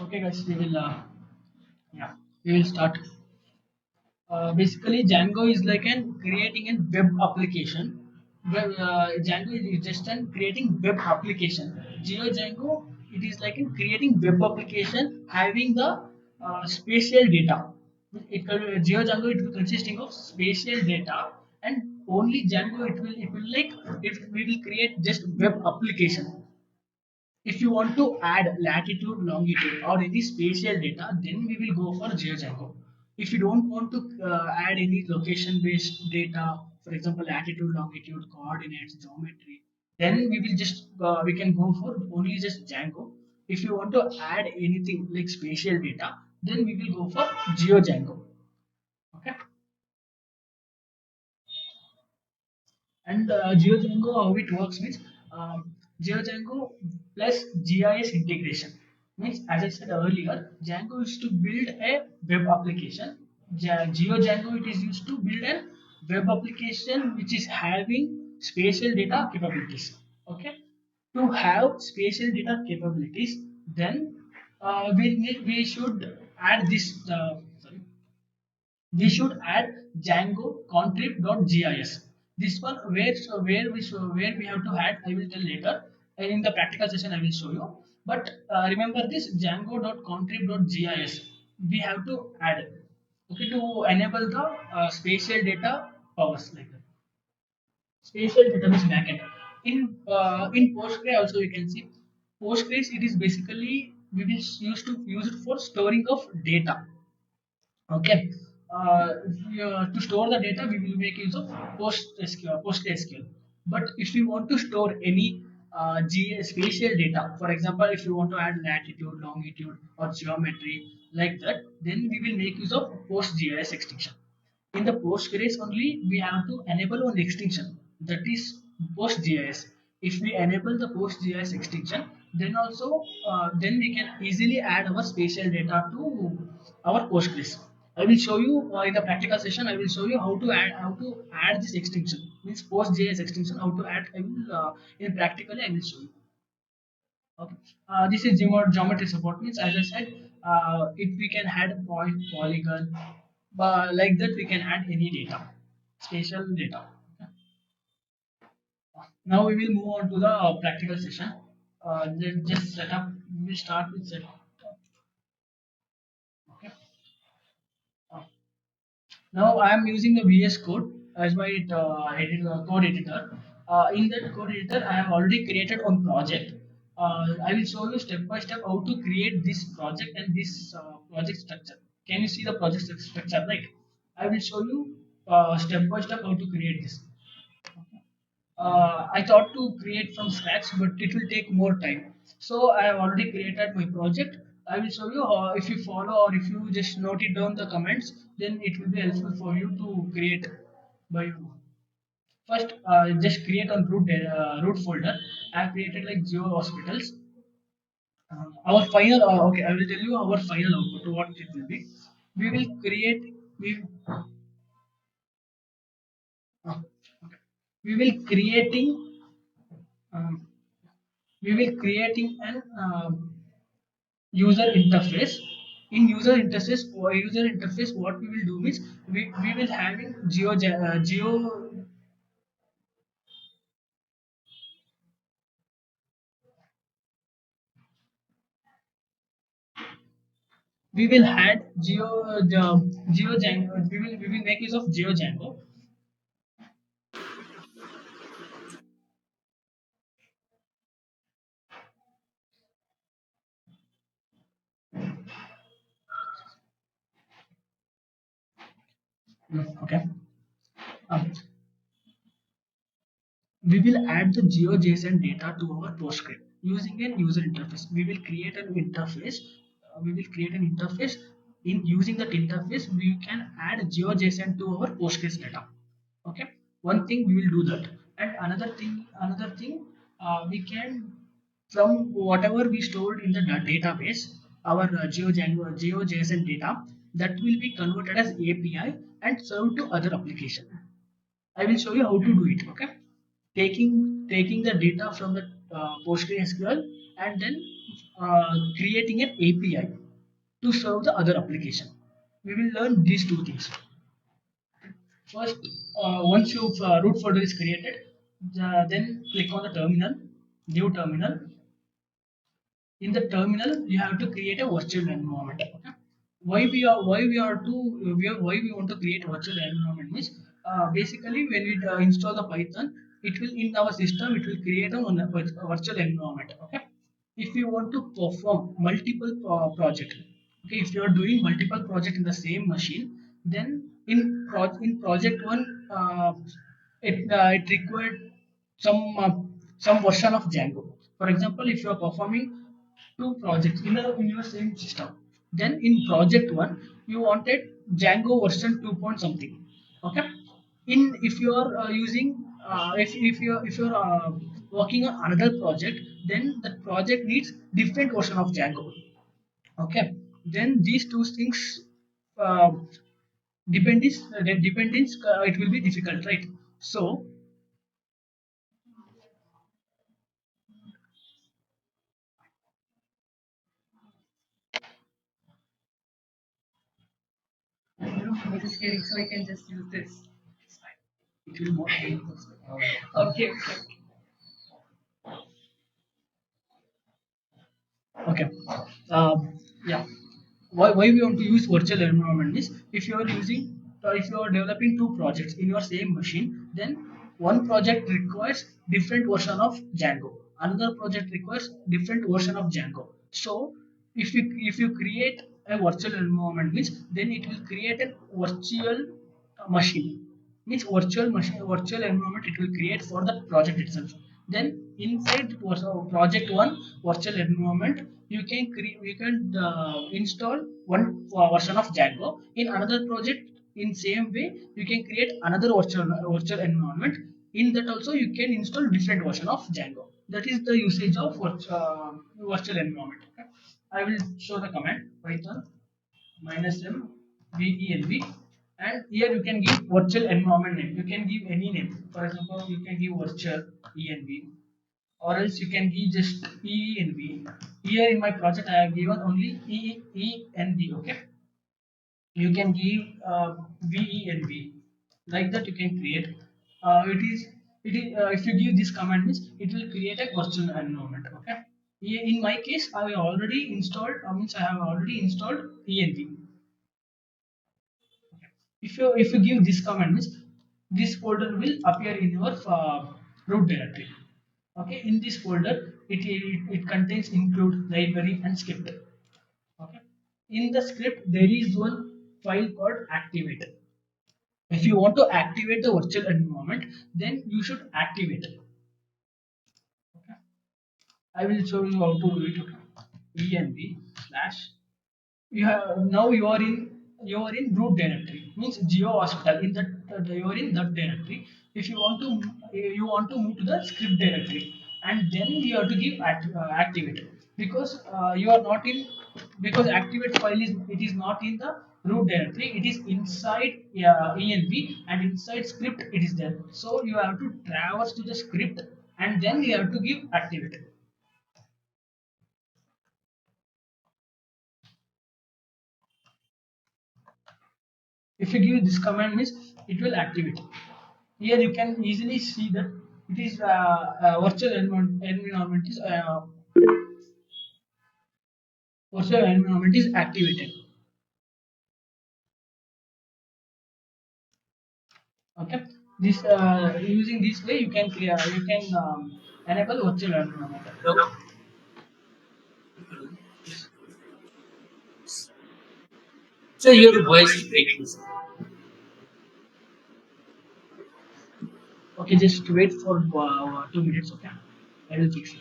Okay, guys, yeah, we will start. Basically, Django is like an creating a web application. Django is just an creating web application. GeoDjango it is like in creating web application having the spatial data. GeoDjango it will consisting of spatial data, and only Django it will like it we will create just web application. If you want to add latitude, longitude, or any spatial data, then we will go for GeoJango. If you don't want to add any location-based data, for example, latitude, longitude, coordinates, geometry, then we can go for only just Django. If you want to add anything like spatial data, then we will go for GeoJango. Okay. And GeoDjango, how it works means GeoDjango plus GIS integration. Means, as I said earlier, Django is to build a web application. GeoDjango it is used to build a web application which is having spatial data capabilities. Okay, to have spatial data capabilities, then we should add this. We should add Django contrib.gis. This one where we have to add, I will tell later. In the practical session I will show you. But remember this Django.contrib.gis. We have to add it. Okay, to enable the spatial data powers like that. Spatial database backend. In Postgres also you can see Postgres. It is basically we will use it for storing of data. Okay. To store the data, we will make use of PostgSQL. But if we want to store any GIS spatial data, for example, if you want to add latitude, longitude, or geometry like that, then we will make use of PostGIS extension. In the Postgres only, we have to enable one extension, that is PostGIS. If we enable the PostGIS extension, then also then we can easily add our spatial data to our Postgres. I will show you in the practical session. I will show you how to add this extension. Means PostGIS extension. How to add? I will in practically I will show you. Okay. This is geometry support. Means as I said, if we can add a point, polygon, but like that we can add any data, spatial data. Okay. Now we will move on to the practical session. Just set up. We will start with set. Okay. Uh, Now I am using the VS Code as my code editor. In that code editor, I have already created one project. I will show you step by step how to create this project and this project structure. Can you see the project structure? Right. I will show you step by step how to create this. I thought to create from scratch, but it will take more time. So I have already created my project. I will show you how, if you follow or if you just note it down the comments, then it will be helpful for you to create by you. First, just create on root folder. I have created like Geo Hospitals. Our final, okay, I will tell you our final output, what it will be. We will create, we, okay. We will creating um, we will creating an user interface. In user interface what we will do is we will having we will add GeoJango. We will make use of GeoJango. Okay. um, we will add the GeoJSON data to our Postgres using an user interface. We will create an interface. We will create an interface. In using that interface, we can add GeoJSON to our Postgres data. Okay, one thing we will do that, and another thing, we can from whatever we stored in the database, our GeoJSON data that will be converted as API and served to other application. I will show you how to do it. Okay, taking the data from the PostgreSQL and then creating an API to serve the other application. We will learn these two things. First, once your root folder is created, then click on the terminal, new terminal. In the terminal you have to create a virtual environment. Okay? Why we want to create a virtual environment means, basically when we install the python, it will in our system it will create a virtual environment. Okay, if you want to perform multiple project, okay, if you are doing multiple project in the same machine, then in project one, it required some uh, some version of Django. For example, if you are performing two projects in your same system, then in project one you wanted Django version 2 point something. Okay, in if you are using if you're working on another project, then the project needs different version of Django. Okay, then these two things, uh, dependence, it will be difficult, right? So It is getting so I can just use this. it will more painful. Okay, okay. Okay. Yeah. Why we want to use virtual environment is, if you are using if you are developing two projects in your same machine, then one project requires different version of Django. Another project requires different version of Django. So if you create a virtual environment means, then it will create a virtual machine, means virtual environment it will create for the project itself. Then inside project one virtual environment, you can install one version of Django. In another project, in same way you can create another virtual environment. In that also you can install different version of Django. That is the usage of virtual environment. Okay? I will show the command python -m venv, and here you can give virtual environment name. You can give any name. For example, you can give virtual env, or else you can give just env. Here in my project I have given only env. Okay, you can give venv, like that you can create. If you give this command means, it will create a virtual environment. Okay, in my case I already installed, means I have already installed env. If you give this command means, this folder will appear in your root directory. Okay, in this folder it contains include library and script. Okay, in the script there is one file called activate. If you want to activate the virtual environment, then you should activate it. Okay, I will show you how to do it. Okay, env slash, you are in root directory, means geo hospital. In that you are in that directory. If you want to move to the script directory, and then you have to give activate, because you are not in, because activate file is not in the root directory. It is inside env, and inside script it is there. So you have to traverse to the script, and then you have to give activate. If you give this command means, it will activate. Here you can easily see that it is virtual environment is activated. Okay, this using this way you can enable virtual environment. So your voice is breaking. Okay, just wait for 2 minutes. Okay, I will fix it.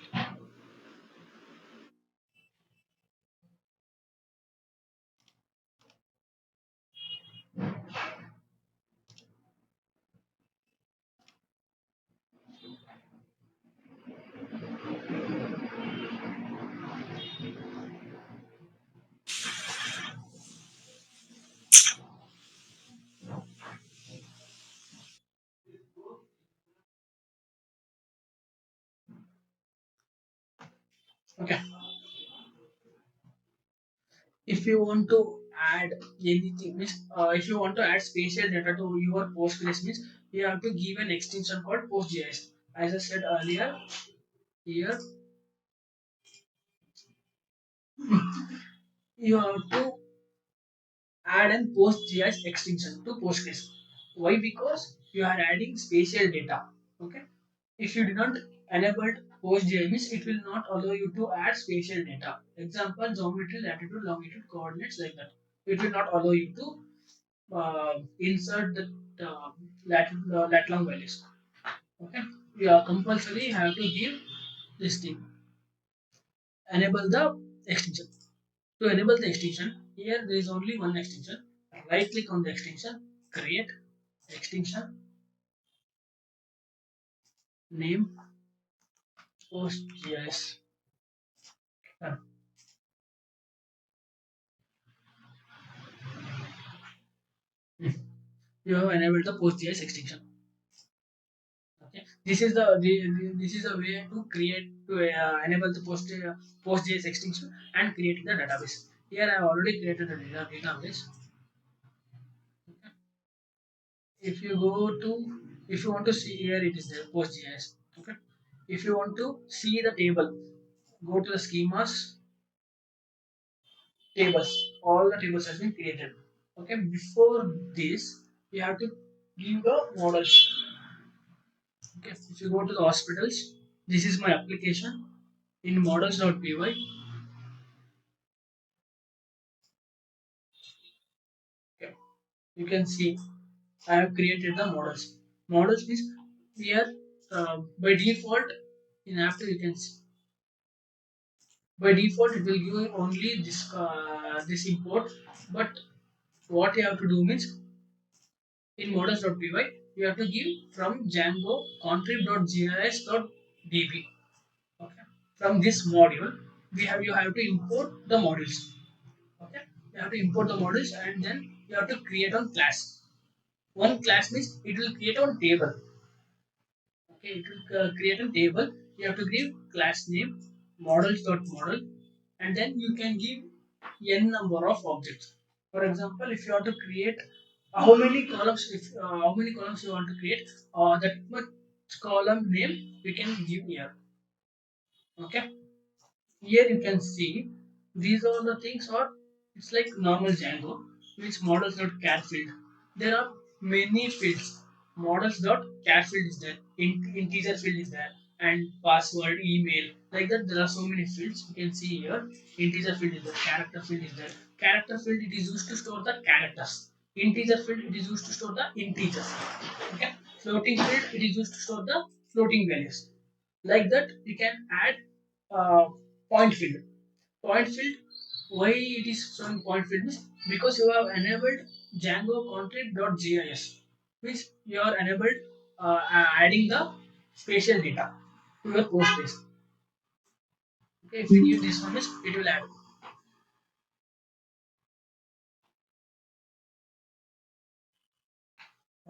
Okay. If you want to add anything, means if you want to add spatial data to your Postgres, means you have to give an extension called PostGIS. As I said earlier, here you have to add an PostGIS extension to Postgres. Why? Because you are adding spatial data. Okay. If you do not enable PostGIS, means it will not allow you to add spatial data. Example: geometry, latitude, longitude, coordinates, like that. It will not allow you to insert the lat long values. Okay. You are compulsory have to give this thing. Enable the extension. To enable the extension, here there is only one extension. Right click on the extension, create extension, name PostGIS. Uh, You have enabled the PostGIS extension. Okay. This is a way to create to enable the PostGIS extension and create the database. Here I have already created the database. If you go to, if you want to see, here it is there PostGIS. Okay. If you want to see the table, go to the schemas, tables. All the tables has been created. Okay. Before this, you have to give the models. Okay. If you go to the hospitals, this is my application in models.py. Okay. You can see I have created the models. Models means here by default in after you can see, by default it will give only this import, but what you have to do means in models.py you have to give from Django contrib.gis.db. Okay. From this module you have to import the modules. Okay. You have to import the modules and then you have to create one class. One class means it will create one table. Okay, it will create a table. You have to give class name models.model and then you can give n number of objects. For example, if you want to create how many columns, if how many columns you want to create, that much column name we can give here. Okay. Here you can see these are the things are it's like normal Django, which models.char field. There are many fields. Models.char field is there, integer field is there, and password, email, like that. There are so many fields. You can see here. Integer field is there, character field is there. Character field it is used to store the characters. Integer field it is used to store the integers. Okay. Floating field it is used to store the floating values. Like that, we can add uh, point field. Point field, why it is showing point field means because you have enabled Django content.gis, which you are enabled adding the spatial data to your Postgres. Okay, if you give this one, means it will add.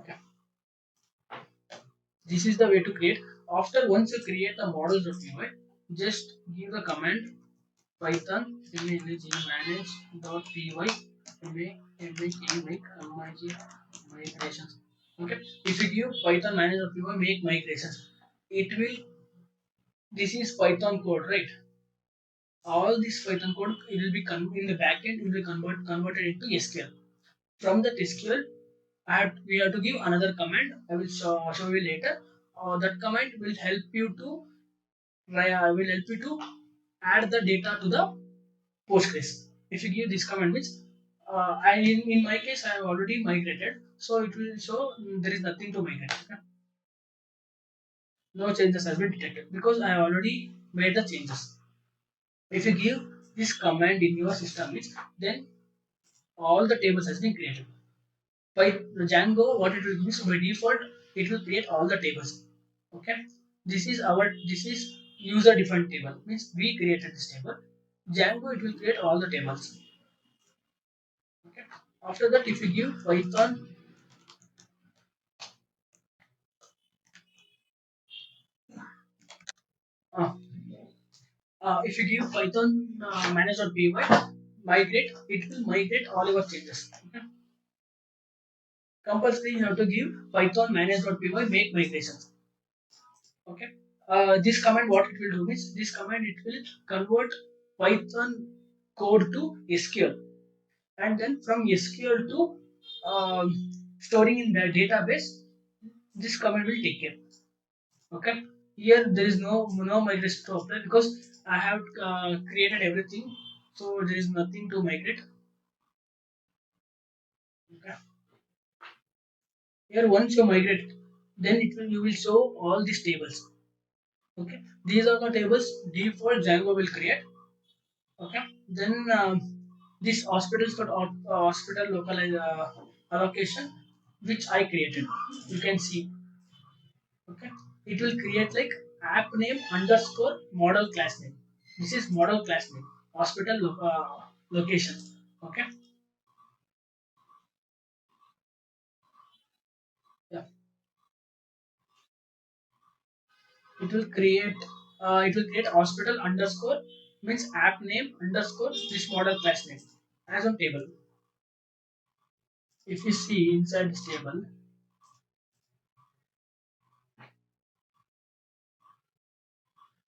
Okay, this is the way to create. After once you create the models of UI, just give the command Python manage.py make migrations. Okay, if you give Python manage.py make migrations, it will. This is Python code, right? All this Python code it will be in the backend. It will be converted into SQL. From that SQL, we have to give another command. I will show you later. That command will help you to add the data to the Postgres. If you give this command, which in my case I have already migrated, so it will show there is nothing to migrate. Okay? No changes has been detected because I have already made the changes. If you give this command in your system, then all the tables has been created. By the Django, what it will do is by default it will create all the tables. Okay, this is user defined table means we created this table. Django it will create all the tables. Okay. After that, if you give Python, uh, if you give Python manage.py, migrate, it will migrate all your changes. Okay? Compulsory you have to give python manage.py make migrations. Okay. This command what it will do means this command it will convert python code to sql, and then from sql to um, storing in the database. This command will take care. Okay. Here there is no migration to apply because I have created everything, so there is nothing to migrate. Okay. Here once you migrate, then it will you will show all these tables. Okay, these are the tables default Django will create. Okay, then this hospitals dot hospital local allocation which I created. You can see. Okay, it will create like app name underscore model class name. This is model class name hospital location. Okay, yeah, it will create hospital underscore means app name underscore this model class name as a table. If you see inside this table,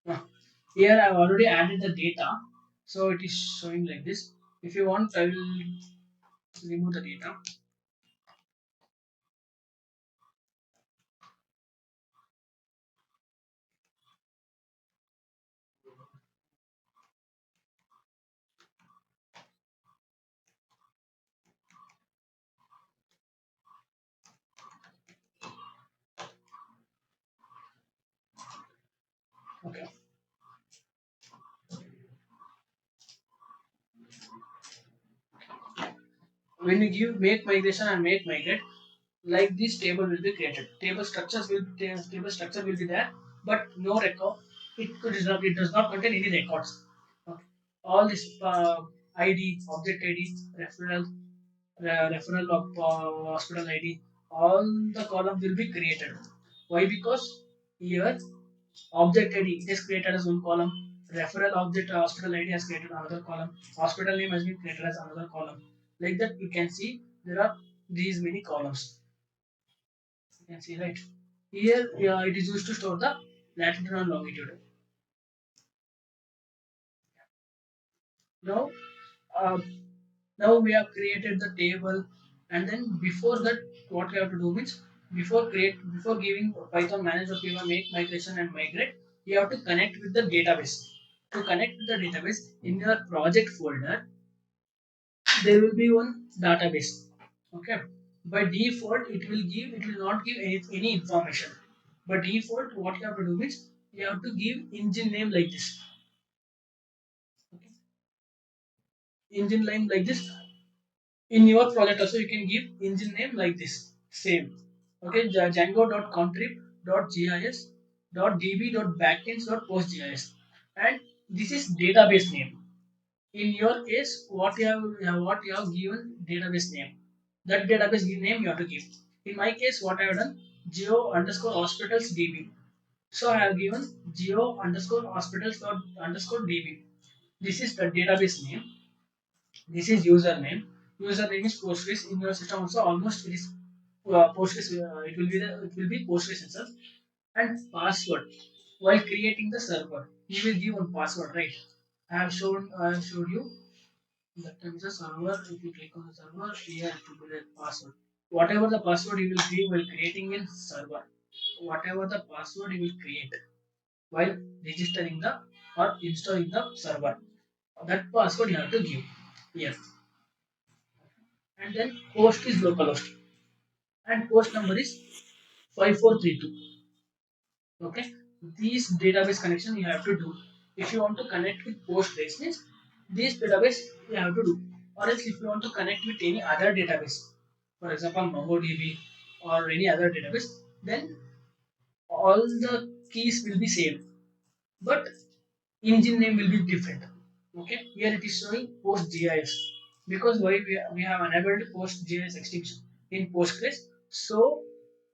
uh, here I've already added the data, so it is showing like this. If you want, I will remove the data. Okay. When you give make migration and make migrate, like this table will be created. Table structure will be there, but no record. It does not contain any records. Okay. All this ID, object ID, referral of hospital ID, all the column will be created. Why? Because here object ID is created as one column, referral object hospital ID has created another column, hospital name has been created as another column. Like that, you can see there are these many columns. You can see right here. It is used to store the latitude and longitude. Now, uh, now we have created the table, and then before that, what we have to do means before giving Python manager py make migration and migrate, you have to connect with the database. To connect with the database in your project folder, there will be one database. Okay, by default it will not give any information. By default, what you have to do is you have to give engine name like this. Okay. Engine name like this. In your project also you can give engine name like this same. Okay, django.contrib.gis.db.backends.postgis, and this is database name. In your case, what you have given database name, that database name you have to give. In my case, what I have done, geo underscore hospitals db, so I have given geo underscore hospitals dot underscore db. This is the database name. This is username. Username is Postgres. In your system also almost it is Postgres. It will be Postgres itself. And password. While creating the server, you will give one password, right? I have showed you that time is a server. If you click on the server, here it will be the password. Whatever the password you will give while creating in server, whatever the password you will create while registering the or installing the server, that password you have to give. Yes, and then host is localhost and host number is 5432. Okay, these database connection you have to do. If you want to connect with postgres means this database you have to do, or else if you want to connect with any other database, for example mongodb or any other database, then all the keys will be same, but engine name will be different. Okay, here it is showing PostGIS because why we have enabled PostGIS extension in Postgres, so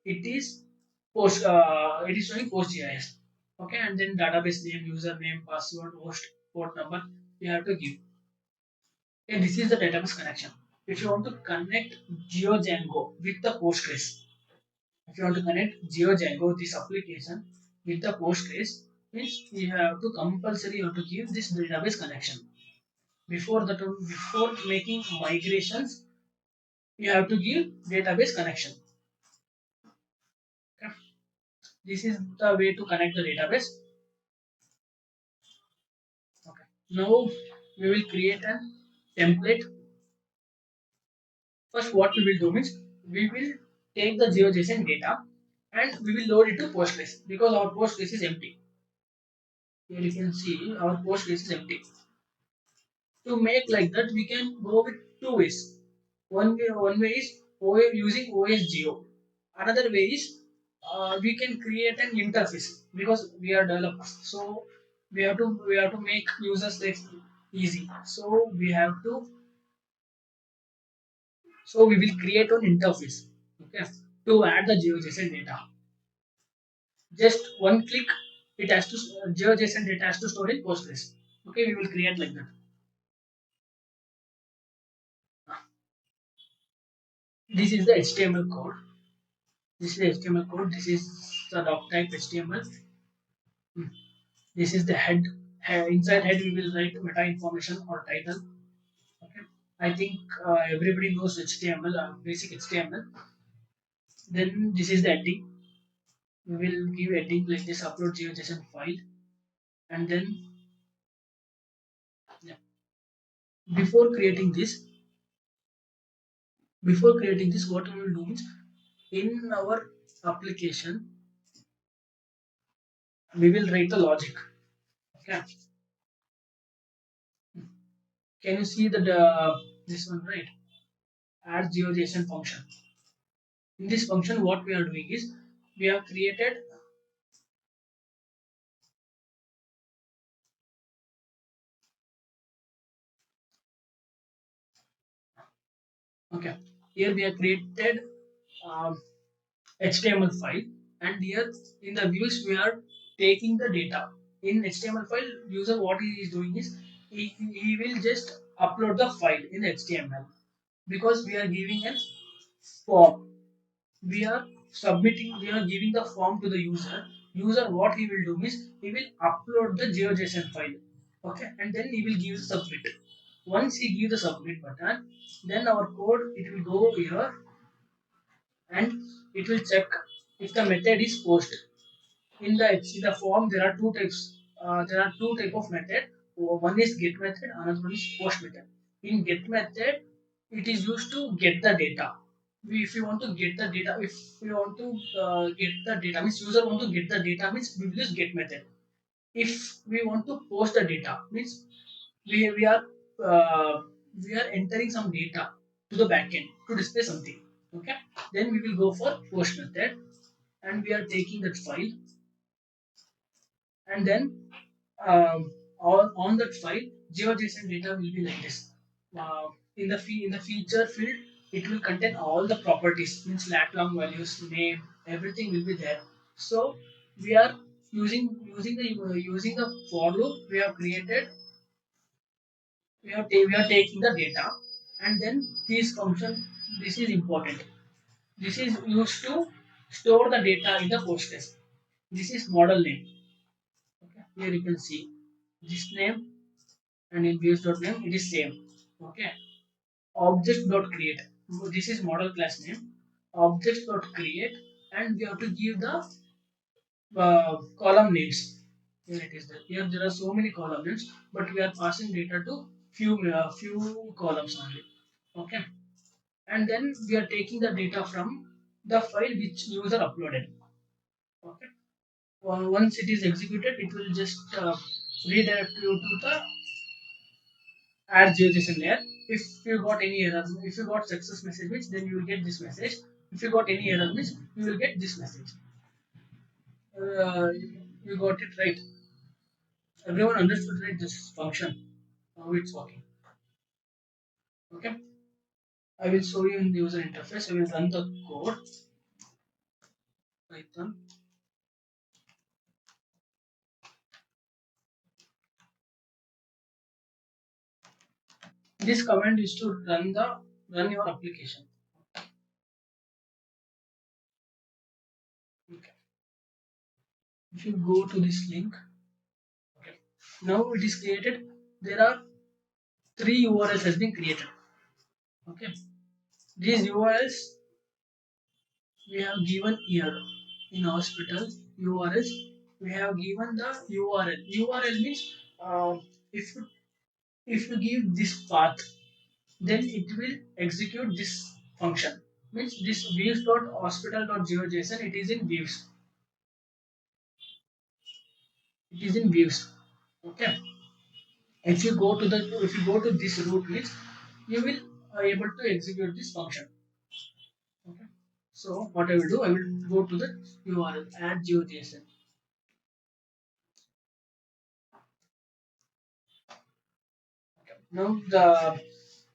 it is it is showing PostGIS. Okay, and then database name, username, password, host, port number you have to give. Okay, this is the database connection. If you want to connect GeoDjango with the Postgres, if you want to connect GeoDjango, this application, with the Postgres, means you have to compulsory you have to give this database connection. Before that, before making migrations, you have to give database connection. Okay. This is the way to connect the database. Okay. Now we will create a template. First, what we will do means we will take the GeoJSON data and we will load it to Postgres because our Postgres is empty. Here you can see our Postgres is empty. To make like that, we can go with two ways. One way is using OSGeo. Another way is we can create an interface because we are developers. So we have to make users life easy. So we will create an interface. Okay, to add the GeoJSON data. Just one click, it has to GeoJSON data has to store in Postgres. Okay, we will create like that. This is the HTML code. This is the HTML code. This is the doc type HTML. Hmm. This is the head. Inside head, we will write meta information or title. Okay. I think everybody knows HTML, basic HTML. Then this is the heading. We will give heading like this: upload GeoJSON file, and then yeah, before creating this, what we will do is in our application we will write the logic. Okay. Can you see that this one right? Add GeoJSON function. In this function, what we are doing is we have created. Okay, here we have created um, HTML file, and here in the views we are taking the data. In HTML file, user what he is doing is he will just upload the file in HTML because we are giving a form. We are we are giving the form to the user. What he will do is he will upload the GeoJSON file. Okay, and then he will give the submit. Once he give the submit button, then our code it will go here and it will check if the method is post. In the form there are two types. There are two type of method. One is get method, another one is post method. In get method, it is used to get the data. If you want to get the data, if you want to get the data means user want to get the data means we will use get method. If we want to post the data means we are uh, we are entering some data to the backend to display something. Okay, then we will go for post method and we are taking that file and then on that file GeoJSON data will be like this. In the feature field, it will contain all the properties means lat long values, name, everything will be there. So we are using the for loop we have created. We are taking the data and then this function, this is important. This is used to store the data in the Postgres. This is model name. Okay. Here you can see this name and in views.name it is same. Okay. Object.create. This is model class name. Object.create and we have to give the column names. Here it is there. Here there are so many column names, but we are passing data to few columns only. Okay, and then we are taking the data from the file which user uploaded. Okay, once it is executed, it will just redirect you to the add GeoJSON layer. If you got any error, if you got success message, which then you will get this message. If you got any error, means you will get this message. You got it right. Everyone understood right this function, how it's working. Okay, I will show you in the user interface. I will run the code. Python. This command is to run your application. Okay. If you go to this link, okay. Now it is created. There are three URLs has been created. Okay. These URLs we have given here in hospital URLs. We have given the URL. URL means if you give this path, then it will execute this function. Means this views.hospital.geojson, it is in views. It is in views. Okay. If you go to this route means you will able to execute this function. Okay. So what I will do, I will go to the URL add GeoJSON. Now the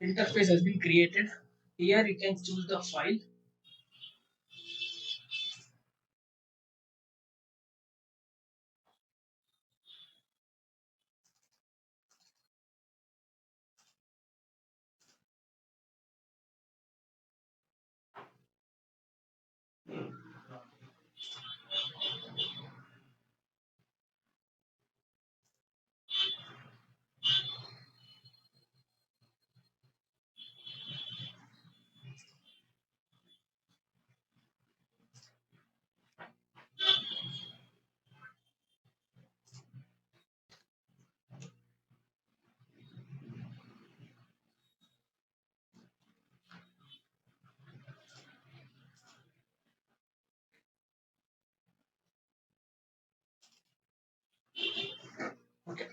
interface has been created. Here you can choose the file. Okay.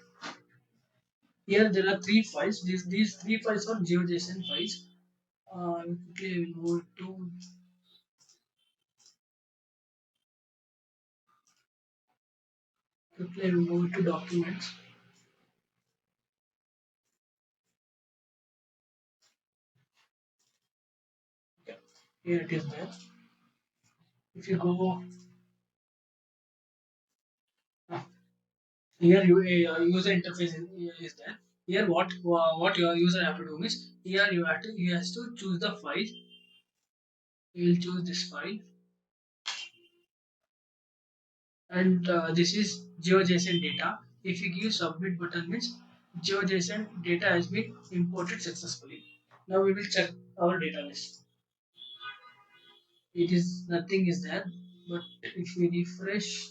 Here there are three files. These three files are GeoJSON files. Quickly I will move to documents. Okay. Here it is there. If you go uh, here, user interface is there. Here, what your user have to do is here you has to choose the file. You will choose this file, and this is GeoJSON data. If you give submit button means GeoJSON data has been imported successfully. Now we will check our data list. It is nothing is there, but if we refresh,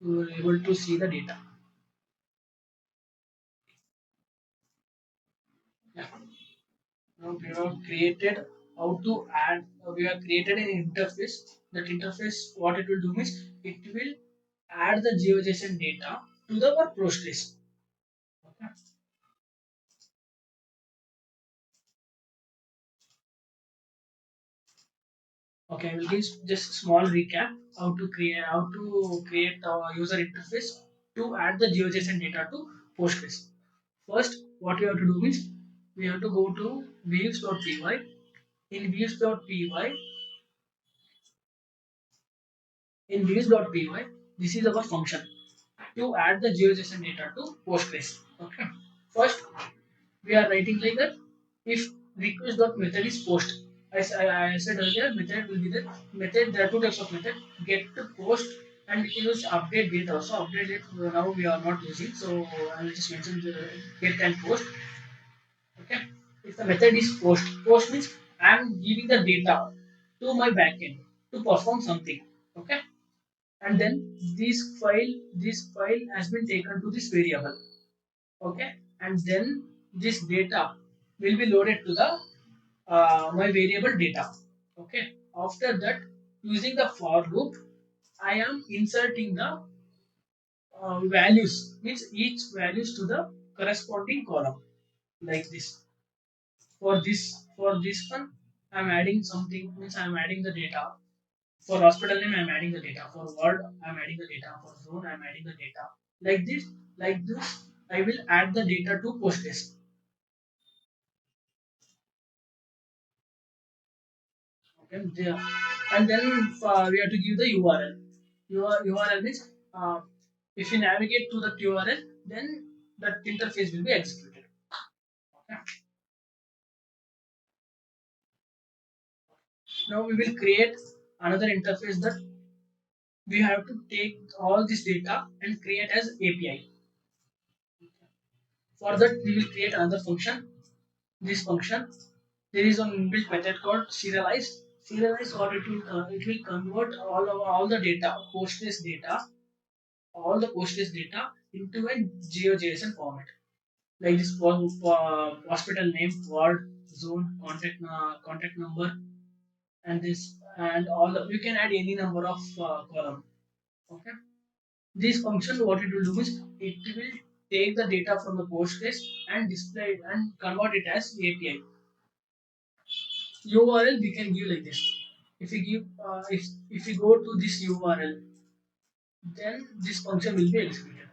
we are able to see the data. Yeah. Now we have created how to add. We have created an interface. That interface, what it will do is it will add the GeoJSON data to the our PostGIS. Okay. Okay, I will give just small recap how to create a user interface to add the GeoJSON data to PostGIS. First, what we have to do is we have to go to views.py. In views.py, this is our function to add the GeoJSON data to PostGIS. Okay. First, we are writing like that. If request.method is post, as I said earlier, method will be the method. There are two types of method: get, post, and we can use update date also. Update date now we are not using, so I will just mention the get and post. Okay. If the method is post, post means I am giving the data to my backend to perform something. Okay. And then this file has been taken to this variable. Okay. And then this data will be loaded to the my variable data. Okay. After that, using the for loop, I am inserting the values, means each values to the corresponding column, like this. For this one, I'm adding something, means I'm adding the data. For hospital name, I'm adding the data. For word, I'm adding the data. For zone, I'm adding the data. Like this, I will add the data to PostGIS. Okay, there. And then we have to give the URL. URL means if you navigate to the URL, then that interface will be executed. Now we will create another interface that we have to take all this data and create as API. For that, we will create another function. This function, there is an inbuilt method called serialize. Serialize what it will convert all the data, PostGIS data, all the PostGIS data into a GeoJSON format. Like this hospital name, ward, zone, contact number, and this and all the you can add any number of column. Okay. This function, what it will do is it will take the data from the Postgres and display it and convert it as API. URL we can give like this. If we give if we go to this URL, then this function will be executed.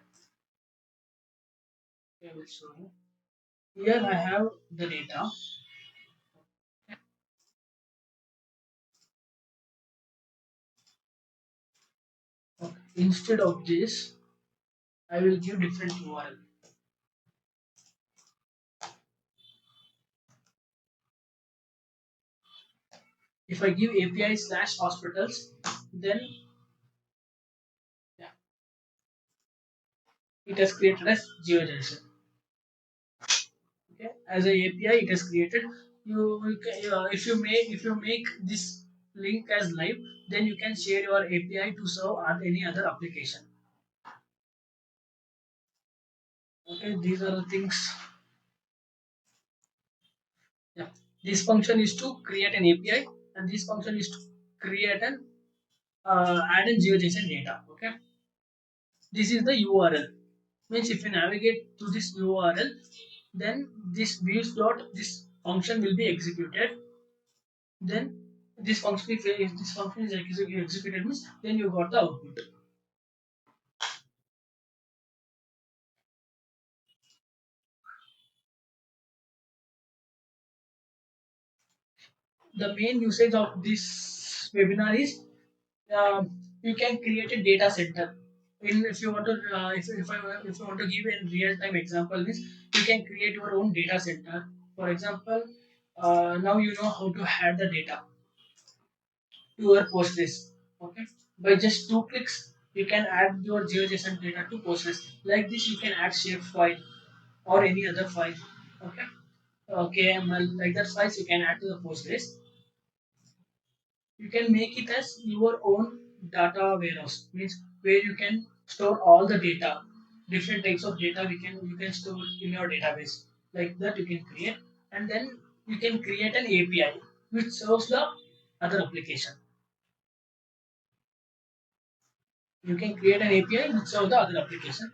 I will show you. Here I have the data. Okay. Instead of this, I will give different URL. If I give API slash hospitals, then yeah, it has created as GeoJSON. Okay, as a API it is created. If you make this link as live, then you can share your API to serve on any other application. Okay, these are the things. Yeah, this function is to create an API, and this function is to create an add in GeoJSON data. Okay, this is the URL. Means if you navigate to this URL, then this function will be executed. Then this function, if this function is executed, means then you got the output. The main usage of this webinar is you can create a data center. If you want to if you want to give a real time example, means you can create your own data center. For example, now you know how to add the data to your Postgres. Okay, by just 2 clicks, you can add your GeoJSON data to Postgres. Like this, you can add shape file or any other file. Okay, KML like that files you can add to the Postgres. You can make it as your own data warehouse, means where you can store all the data, different types of data you can store in your database. Like that you can create, and then you can create an API which serves the other application. You can create an API which serves the other application.